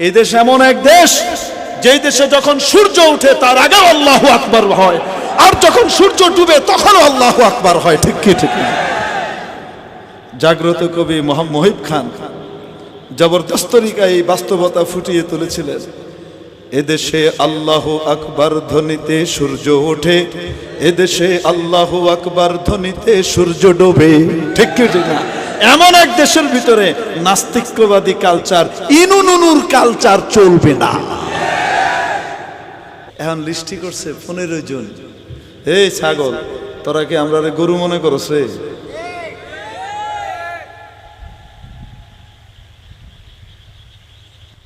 এই দেশ এমন এক দেশ যেই দেশে যখন সূর্য ওঠে তার আগে আল্লাহু আকবার হয়, আর যখন সূর্য ডুবে তখনও আল্লাহু আকবার হয়। ঠিক কি ঠিক না? জাগ্রত কবি মহিব খান জবরদস্ত তরিকায় এই বাস্তবতা ফুটিয়ে তুলেছিলেন। এদেশে আল্লাহু আকবার ধ্বনিতে সূর্য ওঠে, এদেশে আল্লাহু আকবার ধ্বনিতে সূর্য ডোবে। ঠিক কি ঠিক না? এমন এক দেশের ভিতরে নাস্তিকবাদী কালচার, ইনুনুনুর কালচার চলবে না। এখন লিস্টি করছে 15 জন। এই ছাগল, তোরা কি আমরা গরু মনে করছে?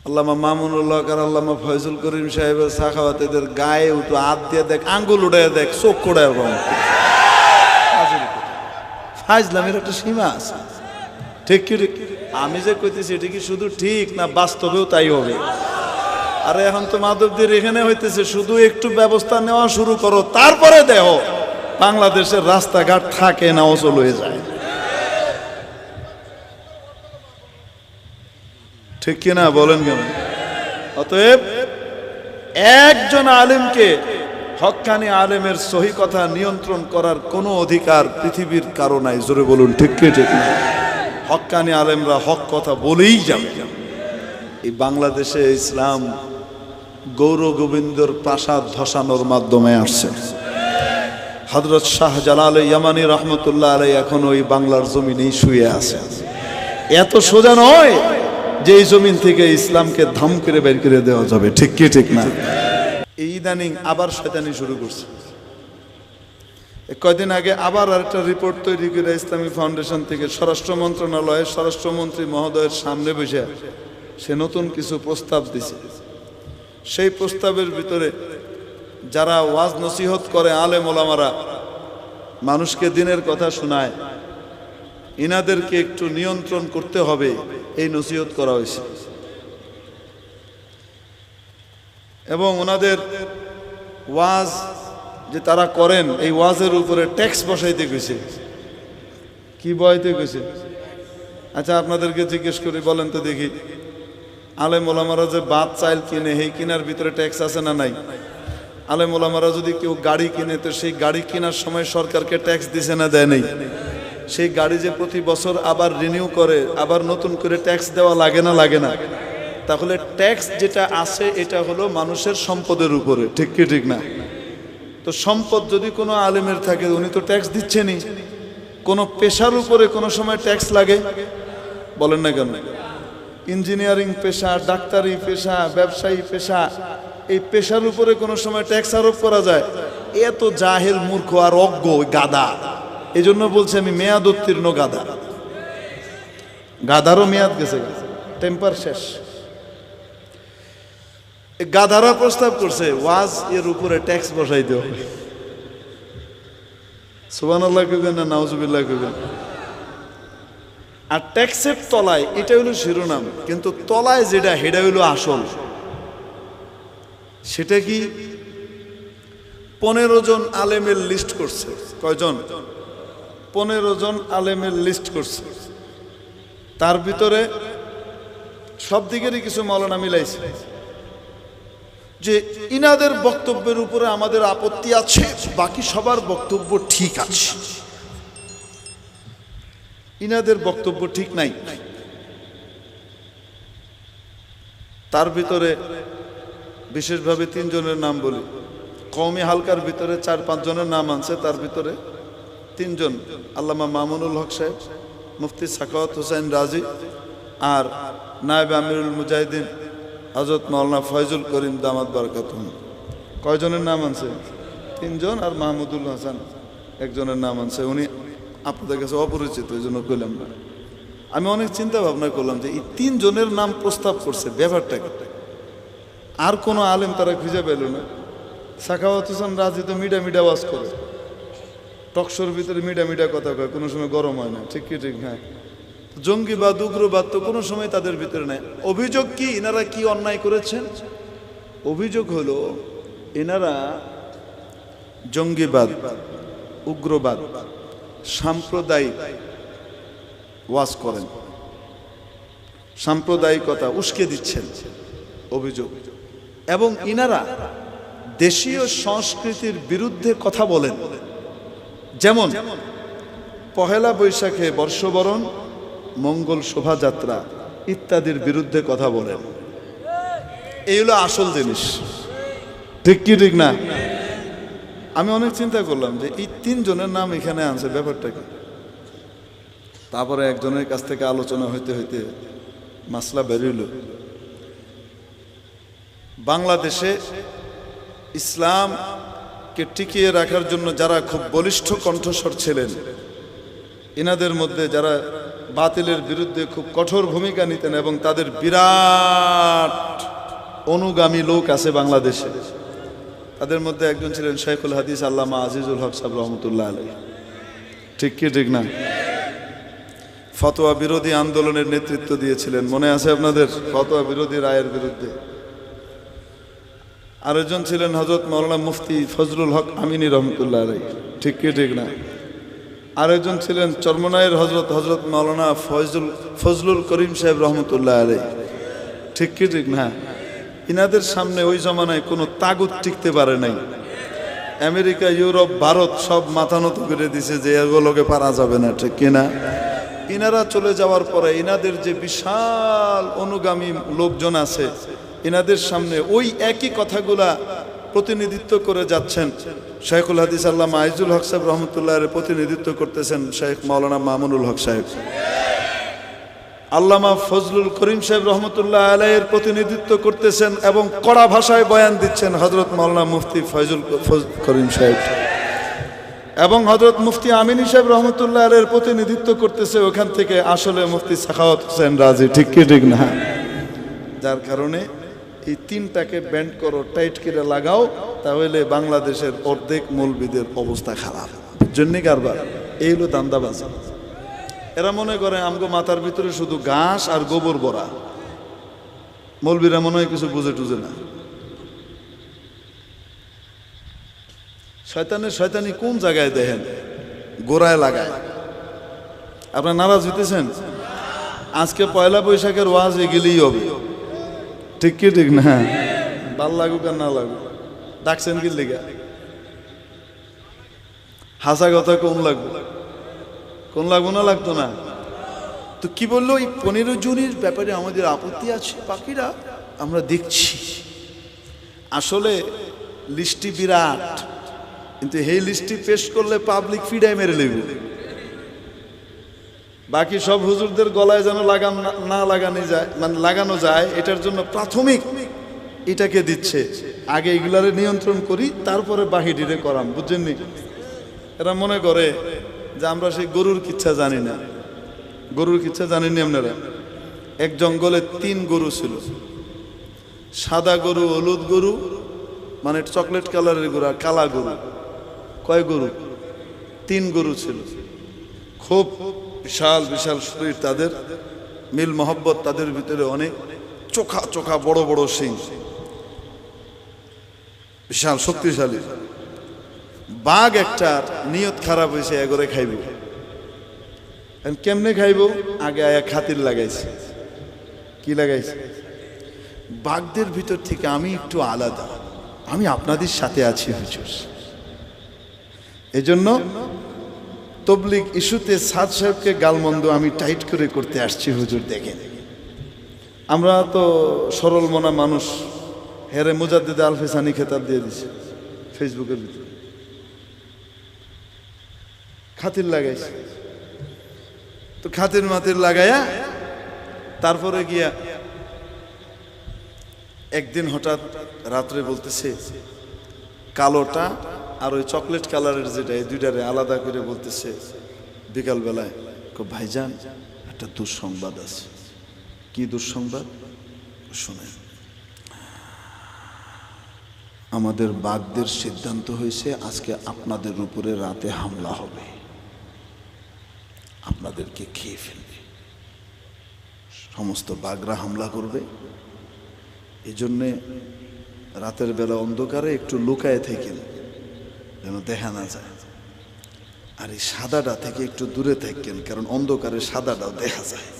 আল্লামা মামুনুল্লাহ আর আল্লামা ফয়জুল করিম সাহেবের সাখাওয়াতেদের গায়ে উঠো, হাত দিয়ে দেখ, আঙ্গুল উড়ায় দেখ, চোখ কোড়ায়। ফাজলামের একটা সীমা আছে। ঠিক কি? আমি যে কইতেছি এটা কি শুধু ঠিক না বাস্তবেও তাই হবে? আরে এখন তো মাধবদের এখানে হইতেছে, শুধু একটু ব্যবস্থা নেওয়া শুরু করো, তারপরে দেহ বাংলাদেশের রাস্তাঘাট থাকে না, অচল হয়ে যায়। ঠিক কিনা বলেন কেন? অতএব একজন আলেমকে, হক্কানি আলেমের সহি কথা নিয়ন্ত্রণ করার কোনো অধিকার পৃথিবীর কারো নাই। জোরে বলুন ঠিক কি ঠিক না? হক্কানি আলেমরা হক কথা বলেই যাবে। এই বাংলাদেশে ইসলাম গৌর গোবিন্দর প্রাসাদ ধসানোর মাধ্যমে আসছে। হযরত শাহ জালাল ইয়ামানী রহমতুল্লাহ আলাইহি এখন ওই বাংলার জমিনেই শুয়ে আছে। এত সোজা নয় যে এই জমিন থেকে ইসলামকে ধাম করে বের করে দেওয়া যাবে। ঠিক কি ঠিক না? এই ইদানিং আবার শয়তানি শুরু করছে। কয়দিন আগে আবার আরেকটা রিপোর্ট তৈরি করে ইসলামী ফাউন্ডেশন থেকে স্বরাষ্ট্র মন্ত্রণালয়ের স্বরাষ্ট্রমন্ত্রী মহোদয়ের সামনে বসে সে নতুন কিছু প্রস্তাব দিছে। সেই প্রস্তাবের ভিতরে যারা ওয়াজ নসিহত করে, আলেম ওলামারা মানুষকে দিনের কথা শোনায়, ইনাদেরকে একটু নিয়ন্ত্রণ করতে হবে, এই নসিহত করা হয়েছে। এবং ওনাদের ওয়াজ যে তারা করেন, এই ওয়াজের উপরে ট্যাক্স বসাইতে গেছে। কি বসাইতে গেছে? আচ্ছা আপনাদেরকে জিজ্ঞেস করি, বলেন তো দেখি, আলেম ওলামারা যে ভাত চাল কিনে, এই কিনার ভিতরে ট্যাক্স আছে না নাই? আলেম ওলামারা যদি কেউ গাড়ি কিনে, তো সেই গাড়ি কেনার সময় সরকারকে ট্যাক্স দিছে না দেয় নাই? সেই গাড়ি যে প্রতি বছর আবার রিনিউ করে, আবার নতুন করে ট্যাক্স দেওয়া লাগে না লাগে না? তাহলে ট্যাক্স যেটা আছে এটা হলো মানুষের সম্পদের উপরে। ঠিক কি ঠিক না? তো সম্পদ যদি কোনো আলেমের থাকে, উনি তো ট্যাক্স দিচ্ছেনই। কোনো পেশার উপরে কোনো সময় ট্যাক্স লাগে? বলেন না কেন? ইঞ্জিনিয়ারিং পেশা, ডাক্তারি পেশা, ব্যবসায়ী পেশা, এই পেশার উপরে কোনো সময় ট্যাক্স আরোপ করা যায়? এত জাহেল, মূর্খ আর অজ্ঞ গাদা। এই জন্য বলছি আমি, মেয়াদ উত্তীর্ণ গাদা। গাদারও মেয়াদ গেছে, টেম্পার শেষ। গাধারা প্রস্তাব করছে ওয়াজ এর উপরে ট্যাক্স বসাইতে হবে। সুবহানাল্লাহ কইবেন না নাউজুবিল্লাহ কইবেন? আর ট্যাক্সের তলায়, এটা হলো শিরোনাম, কিন্তু তলায় যেটা হেডা হইল আসল। সেটা কি? 15 জন আলেমের লিস্ট করছে। কয়জন? 15 জন আলেমের লিস্ট করছে। তার ভিতরে সব দিকেরই কিছু মাওলানা মিলাইছে যে ইনাদের বক্তব্যের উপরে আমাদের আপত্তি আছে, বাকি সবার বক্তব্য ঠিক আছে। ইনাদের বক্তব্য ঠিক নাই। তার ভিতরে বিশেষভাবে 3 জনের নাম বলি। কওমি হালকার ভিতরে 4-5 জনের নাম আনছে। তার ভিতরে 3 জন, আল্লামা মামুনুল হক সাহেব, মুফতি সাখাওয়াত হোসেন রাজি, আর নায়েব আমিরুল মুজাহিদিন হযরত মাওলানা ফয়জুল করিম দামাত বারাকাতুহু। কয়জনের নাম আনছে? 3 জন, আর মাহমুদুল হাসান একজনের নাম আনছে। উনি আপনাদের কাছে অপরিচিত, এই জন্য কইলাম না। আমি অনেক চিন্তা ভাবনা করলাম যে এই 3 জনের নাম প্রস্তাব করছে, ব্যাপারটা আর কোনো আলেম তারা খুঁজে পেল না। সাখাওয়াত হোসেন রাজি তো মিডা মিডা ওয়াজ করে, টকশোর ভিতরে মিডা মিডা কথা কয়, কোনো সময় গরম হয় না। ঠিক কি ঠিক? হ্যাঁ, জঙ্গিবাদ, উগ্রবাদ তো কোনো সময় তাদের ভিতরে নাই। অভিযোগ কি? এনারা কি অন্যায় করেছেন? অভিযোগ হলো এনারা জঙ্গিবাদ, উগ্রবাদ, সাম্প্রদায়িক ওয়াজ করেন, সাম্প্রদায়িকতা উস্কে দিচ্ছেন। অভিযোগ। এবং ইনারা দেশীয় সংস্কৃতির বিরুদ্ধে কথা বলেন, যেমন পহেলা বৈশাখে বর্ষবরণ, মঙ্গল শোভাযাত্রা ইত্যাদির বিরুদ্ধে কথা বলেন। এই হলো আসল জিনিস, ঠিক কি ঠিক না? আমি অনেক চিন্তা করলাম যে এই তিনজনের নাম এখানে আনছে, ব্যাপারটা কি? তারপরে একজনের কাছ থেকে আলোচনা হইতে হইতে মাসলা বেরিল, বাংলাদেশে ইসলামকে টিকিয়ে রাখার জন্য যারা খুব বলিষ্ঠ কণ্ঠস্বর ছিলেন, এনাদের মধ্যে যারা বাতিলের বিরুদ্ধে খুব কঠোর ভূমিকা নিতেন এবং তাদের বিরাট অনুগামী লোক আছে বাংলাদেশে, তাদের মধ্যে একজন ছিলেন শেখুল হাদিস আল্লামা আজিজুল হক সাহেব রহমতুল্লাহ আলাইহি, ঠিক কি ঠিক না? ফতোয়া বিরোধী আন্দোলনের নেতৃত্ব দিয়েছিলেন, মনে আছে আপনাদের? ফতোয়া বিরোধী রায়ের বিরুদ্ধে। আরেকজন ছিলেন হযরত মাওলানা মুফতি ফজলুল হক আমিনী রহমতুল্লাহ আলাইহি, ঠিক কি ঠিক না? আরেকজন ছিলেন চরমনাইয়ের হযরত মাওলানা ফজলুল করিম সাহেব রহমতুল্লাহ আলাইহি, ঠিক কি ঠিক না? ইনাদের সামনে ওই জমানায় কোনো তাগুত টিকতে পারে নাই। আমেরিকা, ইউরোপ, ভারত সব মাথা নত করে দিছে যে এগুলোকে পারা যাবে না, ঠিক কিনা? ইনারা চলে যাওয়ার পরে ইনাদের যে বিশাল অনুগামী লোকজন আছে, ইনাদের সামনে ওই একই কথাগুলা প্রতিনিধিত্ব করে যাচ্ছেন শেখুল হাদিস আল্লামা আজিজুল হক সাহেব রহমতুল্লাহের প্রতিনিধিত্ব করতেছেন শেখ মাওলানা মামুনুল হক সাহেব, আল্লামা ফজলুল করিম সাহেব রহমতুল্লাহ আলাইহির প্রতিনিধিত্ব করতেছেন এবং কড়া ভাষায় বয়ান দিচ্ছেন হযরত মাওলানা মুফতি ফজল করিম সাহেব, এবং হযরত মুফতি আমিনী সাহেব রহমতুল্লাহ আলাইহির প্রতিনিধিত্ব করতেছে ওখান থেকে আসলে মুফতি সাখাওয়াত হোসেন রাজি, ঠিক কি ঠিক না? যার কারণে এই তিনটাকে ব্যান্ড করো, টাইট করে লাগাও, তাহলে বাংলাদেশের অর্ধেক মৌলবীদের অবস্থা খারাপ। জন্য কারবার এই হলো দান্দাবাজি। এরা মনে করে আমগো মাথার ভিতরে শুধু ঘাস আর গোবর ভরা, মৌলবীরা মনে হয় কিছু বুঝে টুঝে না। শয়তানি কোন জায়গায় দেখেন? গোড়ায় লাগায়। আপনার নারাজ হইতেছেন? আজকে পয়লা বৈশাখের ওয়াজ এগেলেই হবে, ঠিক কি ঠিক না? ভাল লাগুক আর না লাগুক, ডাকছেন কি লেগা? হাসা কথা কোন লাগবে? কোন লাগবো না? লাগতো না তো কি বললো? এই 15 জনের ব্যাপারে আমাদের আপত্তি আছে, বাকিরা আমরা দেখছি। আসলে লিস্টি বিরাট, কিন্তু এই লিস্টি পেশ করলে পাবলিক ফিডায় মেরে নেবে। বাকি সব হুজুরদের গলায় যেন লাগানো যায়, এটার জন্য প্রাথমিক এটাকে দিচ্ছে। আগে এগুলারে নিয়ন্ত্রণ করি, তারপরে বাহিরে করাম, বুঝছেননি? এরা মনে করে যে আমরা সেই গরুর কিচ্ছা জানি না। গরুর কিচ্ছা জানেননি আপনারা? এক জঙ্গলে 3 গরু ছিল, সাদা গরু, হলুদ গরু, মানে চকলেট কালারের গরু, আর কালা গরু। কয় গরু? 3 গরু ছিল। খুব বিশাল বিশাল শরীর তাদের, মিল মহব্বত তাদের ভিতরে অনেক, চোখা চোখা বড় বড় শিং, বিশাল শক্তিশালী। বাঘ একটা নিয়ত খারাপ হয়েছে, এগরে খাইব। কেমনে খাইব? আগে আয়া খাতির লাগাইছে। কি লাগাইছে? বাঘদের ভিতর থেকে আমি একটু আলাদা, আমি আপনাদের সাথে আছি হুজুর। এজন্য তবলিগ ইস্যুতে সাদ সাহেবকে গালমন্দ আমি টাইট করে করতে আসছি হুজুর। দেখেন, আমরা তো সরল মনা মানুষ, হেরে মুজাদ্দিদ আলফেসানি খেতাব দিয়ে দিছে ফেসবুকের ভিতরে। খাতির লাগাইছে তো, খাতির মাতির লাগাইয়া তারপরে গিয়া একদিন হঠাৎ রাত্রে বলতেছে, কালোটা আর ওই চকলেট কালারের যেটা, এই দুইটারে আলাদা করে বলতেছে বিকালবেলায়, ভাইজান একটা দুঃসংবাদ আছে। কি দুঃসংবাদ? শোনেন, আমাদের বাঘদের সিদ্ধান্ত হয়েছে আজকে আপনাদের উপরে রাতে হামলা হবে, আপনাদেরকে খেয়ে ফেলবে, সমস্ত বাঘরা হামলা করবে। এই জন্যে রাতের বেলা অন্ধকারে একটু লুকায় থাকেন, যেন দেখা না যায়। আর এই সাদাটা থেকে একটু দূরে থাকেন, কারণ অন্ধকারে সাদাটাও দেখা যায়।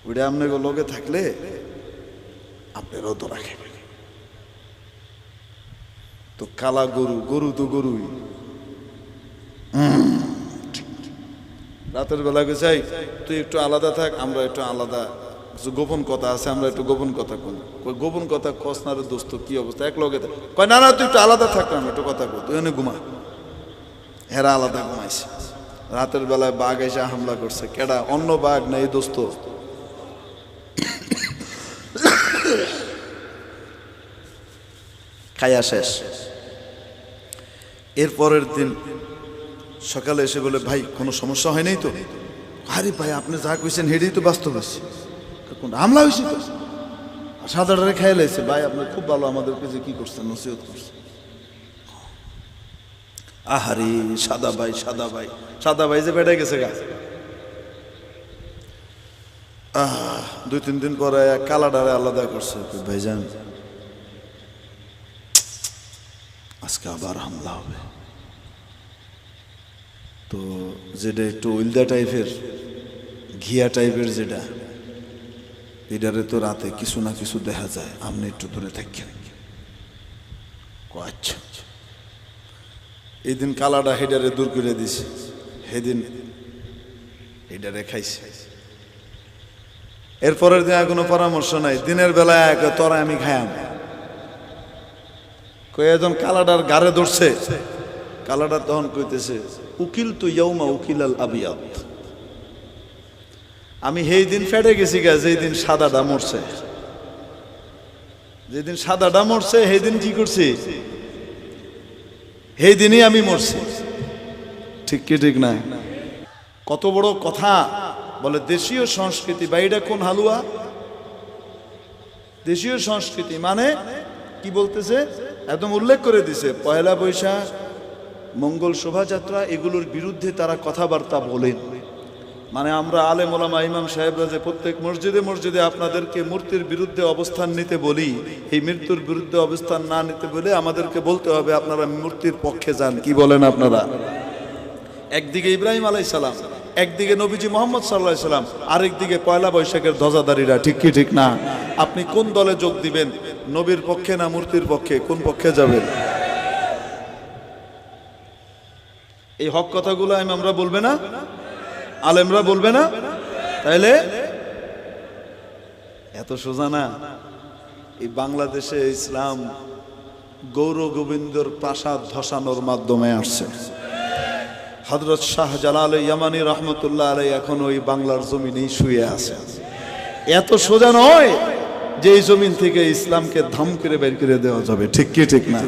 ওইটা আপনাকে লগে থাকলে আপনারাও ধরা খাবেন। তো কালা গরু, গরু তো গরুই। রাতের বেলা গেছে, তুই একটু আলাদা থাক, আমরা একটু আলাদা, কিছু গোপন কথা আছে, আমরা একটু গোপন কথা কই। গোপন কথা কস না রে দোস্ত, কি অবস্থা, এক লগে কয় না না তুই একটু আলাদা থাক, আমরা একটু কথা কই, তুই এনে ঘুমা। হেরা আলাদা ঘুমাইছে। রাতের বেলায় বাঘ এসে হামলা করছে। কেডা? অন্য বাঘ না, এই দোস্ত। খায়া শেষ। এর পরের দিন সকালে এসে বলে, ভাই কোনো সমস্যা হয় নাই তো? আরে ভাই আপনি যা কইছেন হেডেই তো বাস্তব হয়েছে। হামলা হয়েছে তো, সাদাটারে খাইয়ে লাইছে। ভাই আপনি খুব ভালো, আমাদেরকে যে কি করছেন, নসিহত করছেন। আহারে সাদা ভাই, সাদা ভাই, সাদা ভাই যে বেড়ে গেছে গা। 2-3 দিন পরে কালাডারে আলাদা করছে। ভাইজান আজকে আবার হামলা হবে। তো যেটা একটু উইলদা টাইপের, ঘিয়া টাইপের যেটা, এটারে তো রাতে কিছু না কিছু দেখা যায়, আপনি একটু দূরে থাকেন। আচ্ছা, এই দিন কালাডা হেডারে দূর করে দিছে, সেদিন হেডারে খাইছে। এরপরের দিন কোনো পরামর্শ নাই। দিনের বেলায় তোরা আমি খায়াম, কয়েকজন কালাডার গাড়ে ধরছে। কালাডা তখন কইতেছে, উকিল তো ইয়াউমা উকিল আল আবিয়াদ, আমি সেই দিন ফেটে গেছি গা যেই দিন সাদাটা মরছে। যেদিন সাদাটা মরছে সেই দিন কি করছি, সেই দিনই আমি মরছি। ঠিক কি ঠিক না? কত বড় কথা বলে। দেশীয় সংস্কৃতি বা এটা কোন হালুয়া? দেশীয় সংস্কৃতি মানে কি বলতেছে একদম উল্লেখ করে দিছে। পয়লা বৈশাখ, মঙ্গল শোভাযাত্রা, এগুলোর বিরুদ্ধে তারা কথাবার্তা বলেন। মানে আমরা আলেম ওলামা ইমাম সাহেবরা যে প্রত্যেক মসজিদে মসজিদে আপনাদেরকে মূর্তির বিরুদ্ধে অবস্থান নিতে বলি, এই মৃত্যুর বিরুদ্ধে অবস্থান না নিতে বলে আমাদেরকে বলতে হবে আপনারা মূর্তির পক্ষে যান। কি বলেন আপনারা? একদিকে ইব্রাহিম আলাইহিস সালাম, একদিকে নবীজি মুহাম্মদ সাল্লাল্লাহু আলাইহি সাল্লাম, আরেকদিকে পয়লা বৈশাখের ধ্বজাধারীরা। ঠিক কি ঠিক না? আপনি কোন দলে যোগ দিবেন? নবীর পক্ষে না মূর্তির পক্ষে? কোন পক্ষে যাবেন? এই হক কথাগুলো আমরা বলবে না, আলেমরা বলবে না? তাইলে এত সোজা না। এই বাংলাদেশে ইসলাম গৌর গোবিন্দর প্রাসাদ ধসানোর মাধ্যমে আসছে। হযরত শাহ জালাল ইয়ামানী রহমতুল্লাহ আলাইহি এখন ওই বাংলার জমিনেই শুয়ে আছে। এত সোজা নয় যে এই জমিন থেকে ইসলামকে ধাম করে বের করে দেওয়া যাবে। ঠিক কি ঠিক না?